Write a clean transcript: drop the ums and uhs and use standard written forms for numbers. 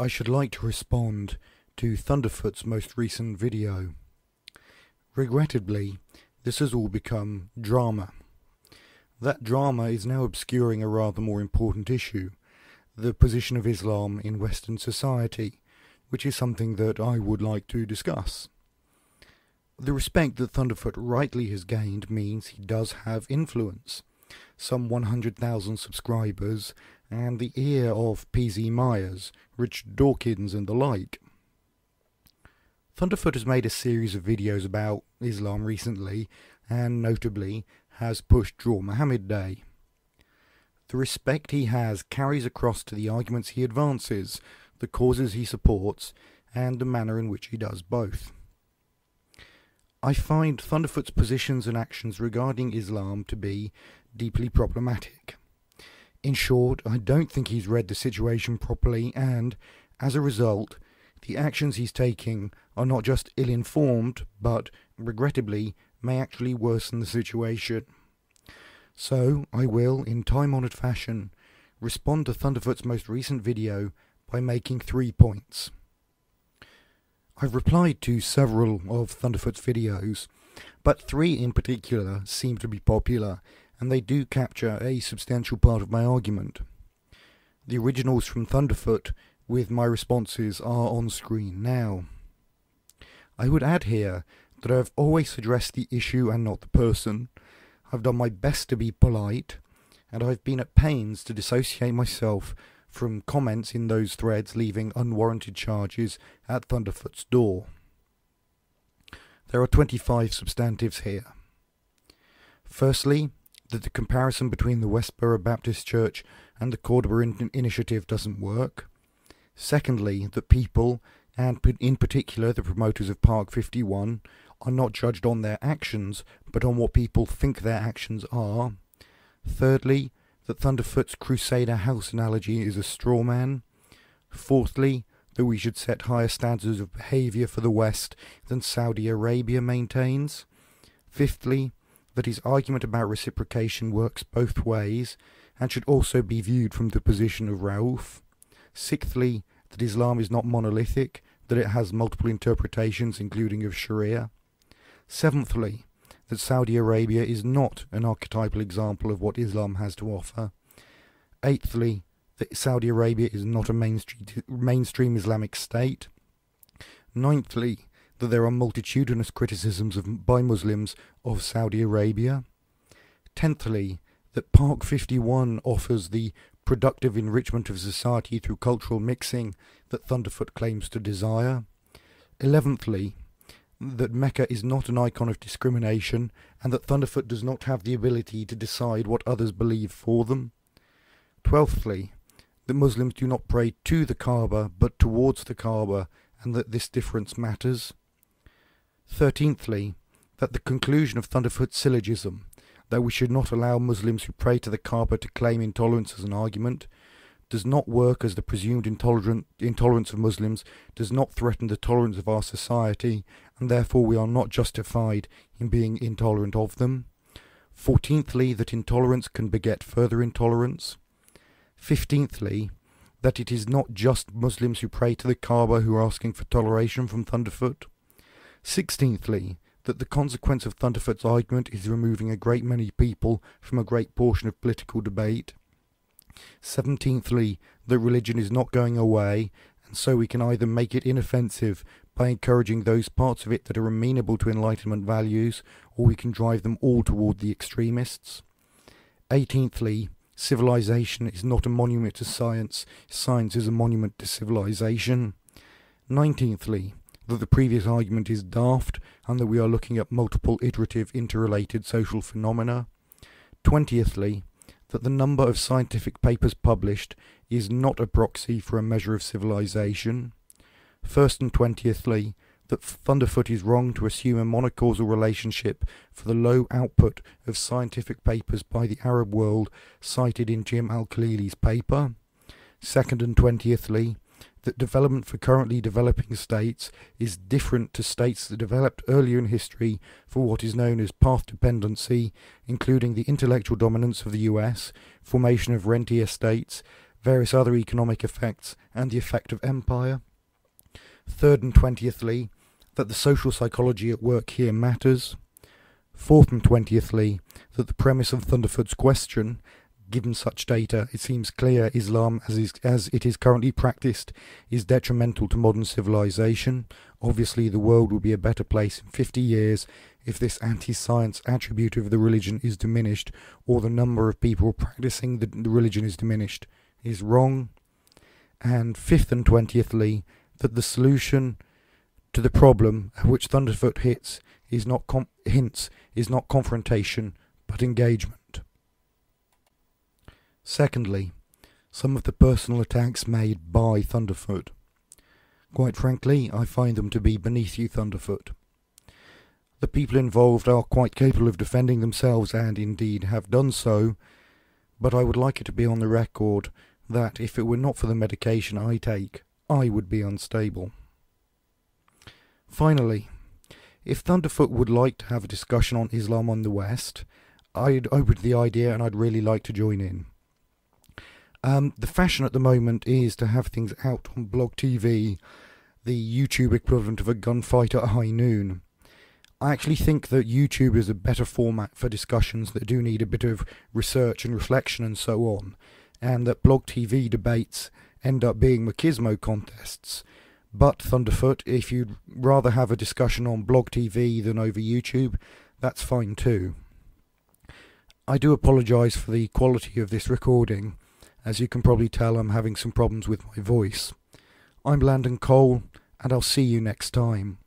I should like to respond to Thunderf00t's most recent video. Regrettably, this has all become drama. That drama is now obscuring a rather more important issue, the position of Islam in Western society, which is something that I would like to discuss. The respect that Thunderf00t rightly has gained means he does have influence, some 100,000 subscribers, and the ear of PZ Myers, Richard Dawkins and the like. Thunderf00t has made a series of videos about Islam recently, and notably has pushed Draw Muhammad Day. The respect he has carries across to the arguments he advances, the causes he supports, and the manner in which he does both. I find Thunderf00t's positions and actions regarding Islam to be deeply problematic. In short, I don't think he's read the situation properly, and, as a result, the actions he's taking are not just ill-informed, but, regrettably, may actually worsen the situation. So, I will, in time-honoured fashion, respond to Thunderf00t's most recent video by making 3 points. I've replied to several of Thunderf00t's videos, but 3 in particular seem to be popular, and they do capture a substantial part of my argument. The originals from Thunderf00t with my responses are on screen now. I would add here that I've always addressed the issue and not the person. I've done my best to be polite, and I've been at pains to dissociate myself from comments in those threads leaving unwarranted charges at Thunderf00t's door. There are 25 substantives here. Firstly, that the comparison between the Westboro Baptist Church and the Cordoba Initiative doesn't work. Secondly, that people, and in particular the promoters of Park 51, are not judged on their actions, but on what people think their actions are. Thirdly, that Thunderf00t's Crusader House analogy is a straw man. Fourthly, that we should set higher standards of behaviour for the West than Saudi Arabia maintains. Fifthly, that his argument about reciprocation works both ways, and should also be viewed from the position of Rauf. Sixthly, that Islam is not monolithic, that it has multiple interpretations, including of Sharia. Seventhly, that Saudi Arabia is not an archetypal example of what Islam has to offer. Eighthly, that Saudi Arabia is not a mainstream Islamic state. Ninthly, that there are multitudinous criticisms by Muslims of Saudi Arabia. Tenthly, that Park 51 offers the productive enrichment of society through cultural mixing that Thunderf00t claims to desire. 11thly, that Mecca is not an icon of discrimination, and that Thunderf00t does not have the ability to decide what others believe for them. 12thly, that Muslims do not pray to the Kaaba but towards the Kaaba, and that this difference matters. 13thly, that the conclusion of Thunderf00t's syllogism, that we should not allow Muslims who pray to the Kaaba to claim intolerance as an argument, does not work, as the presumed intolerance of Muslims does not threaten the tolerance of our society, and therefore we are not justified in being intolerant of them. 14thly, that intolerance can beget further intolerance. 15thly, that it is not just Muslims who pray to the Kaaba who are asking for toleration from Thunderf00t. 16thly, that the consequence of Thunderf00t's argument is removing a great many people from a great portion of political debate. 17thly, that religion is not going away, and so we can either make it inoffensive by encouraging those parts of it that are amenable to Enlightenment values, or we can drive them all toward the extremists. 18thly, civilization is not a monument to science, science is a monument to civilization. 19thly, that the previous argument is daft, and that we are looking at multiple iterative interrelated social phenomena. 20thly, that the number of scientific papers published is not a proxy for a measure of civilization. 1st and 20thly, that Thunderf00t is wrong to assume a monocausal relationship for the low output of scientific papers by the Arab world cited in Jim Al-Khalili's paper. 2nd and 20thly, that development for currently developing states is different to states that developed earlier in history for what is known as path dependency, including the intellectual dominance of the US, formation of rentier states, various other economic effects, and the effect of empire. Third and 20thly, that the social psychology at work here matters. Fourth and 20thly, that the premise of Thunderf00t's question, given such data, it seems clear Islam as it is currently practiced is detrimental to modern civilization. Obviously the world will be a better place in 50 years if this anti-science attribute of the religion is diminished, or the number of people practicing the religion is diminished, is wrong. And fifth and 20thly, that the solution to the problem at which Thunderf00t hints is not confrontation, but engagement. Secondly, some of the personal attacks made by Thunderf00t. Quite frankly, I find them to be beneath you, Thunderf00t. The people involved are quite capable of defending themselves, and indeed have done so, but I would like it to be on the record that if it were not for the medication I take, I would be unstable. Finally, if Thunderf00t would like to have a discussion on Islam on the West, I'd open to the idea and I'd really like to join in. The fashion at the moment is to have things out on Blog TV, the YouTube equivalent of a gunfight at high noon. I actually think that YouTube is a better format for discussions that do need a bit of research and reflection and so on, and that Blog TV debates end up being machismo contests. But Thunderf00t, if you'd rather have a discussion on Blog TV than over YouTube, that's fine too. I do apologise for the quality of this recording. As you can probably tell, I'm having some problems with my voice. I'm Landon Cole, and I'll see you next time.